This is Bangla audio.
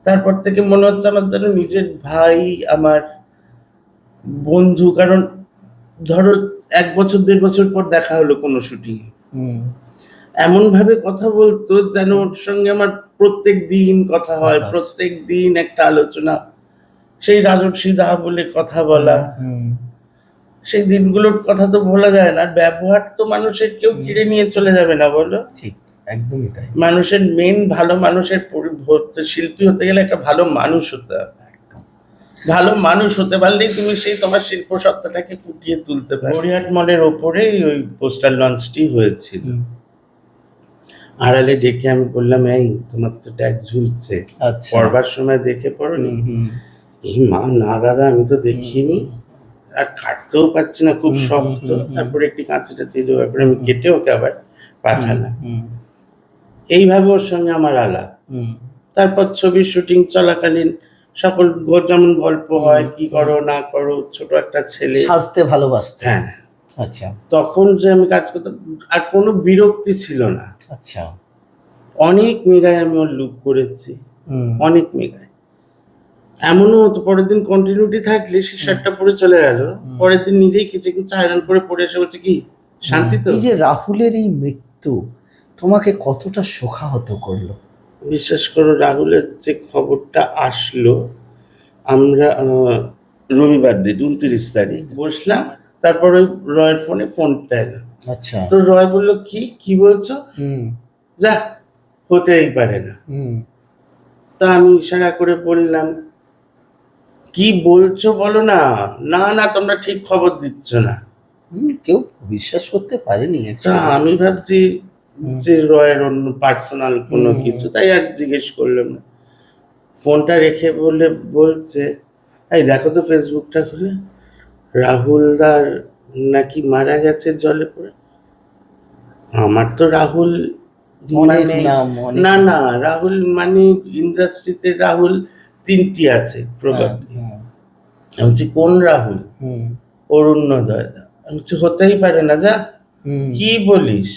তারপর থেকে মনে হচ্ছে আমার যেন নিজের ভাই, আমার বন্ধু। কারণ ধরো ১ বছর ১.৫ বছর পর দেখা হলো কোনো শুটিংয়ে। এমনভাবে কথা বলতো যেন ওর সঙ্গে আমার প্রত্যেকদিন কথা হয়, প্রত্যেকদিন একটা আলোচনা। সেই রাজর্ষি দা বলে কথা বলা। সেই দিনগুলোর কথা তো ভোলা যায় না। আর ব্যবহার তো মানুষের কেউ কেড়ে নিয়ে চলে যাবে না, বলো? ঠিক, একদমই তাই। মানুষের ভালো মানুষের শিল্পী হতে গেলে একটা ভালো মানুষ হতে হবে। ভালো মানুষ হতে পারলেই তুমি সেই তোমার শিল্প সত্তাটাকে ফুটিয়ে তুলতে পারো। গড়িয়াহাট মলের ওপরেই ওই পোস্টাল লঞ্চটি হয়েছিল। আড়ালে ডেকে আমি বললাম, এই তোমার তো ট্যাগ ঝুলছে, পড়বার সময় দেখে পড়োনি? এই মা, না দাদা আমি তো দেখিনি, আর কাটতেও পারছি না, খুব শক্ত। তারপরে একটি কাঁচিটা জোগাড় করে আমি কেটে ওকে আবার পাঠালাম। এইভাবে ওর সঙ্গে আমার আলাপ। তারপর ছবির শুটিং চলাকালীন সকল যেমন গল্প হয়, কি করো না করো, ছোট একটা ছেলে সাজতে ভালোবাসতো। হ্যাঁ, আচ্ছা। তখন যে আমি কাজ করতাম আর কোনো বিরক্তি ছিল না। আচ্ছা। অনেক মেগায় আমি ওর লুক করেছি, অনেক মেগায়। এমনও হতো পরের দিন কন্টিনিউটি থাকলে সে শার্টটা পরে চলে গেল, পরের দিন নিজেই কিছু হায়রান করে পড়ে এসে বলছে, কি শান্তি তো? এই যে রাহুলের এই মৃত্যু তোমাকে কতটা শোকাহত করলো? বিশ্বাস করো, রাহুলের যে খবরটা আসলো, আমরা রবিবার দিন ২৯ তারিখ বসলাম, তারপর ওই রয়ের ফোনটা এলো। আচ্ছা। তো রয় বললো, কি বলছো? যা, হতেই পারে না। তা আমি ইশারা করে বললাম, কি বলছো বলো না। না তোমরা ঠিক খবর দিচ্ছ না। কেউ বিশ্বাস করতে পারেনি। তা আমি ভাবছি যে রয়ের অন্য পার্সোনাল কোনো কিছু, তাই আর জিজ্ঞেস করলাম না। ফোনটা রেখে বলছে, এই দেখো তো ফেসবুকটা খুলে, রাহুলদার নাকি মারা গেছে জলে পড়ে। আমার তো রাহুল না, রাহুল মানে ইন্ডাস্ট্রিতে রাহুল ৩টি আছে প্রবাবলি। আমি বলছি, কোন রাহুল? অরুণোদয় দা। আমি বলছি, হতেই পারে না, যা কি বলিস?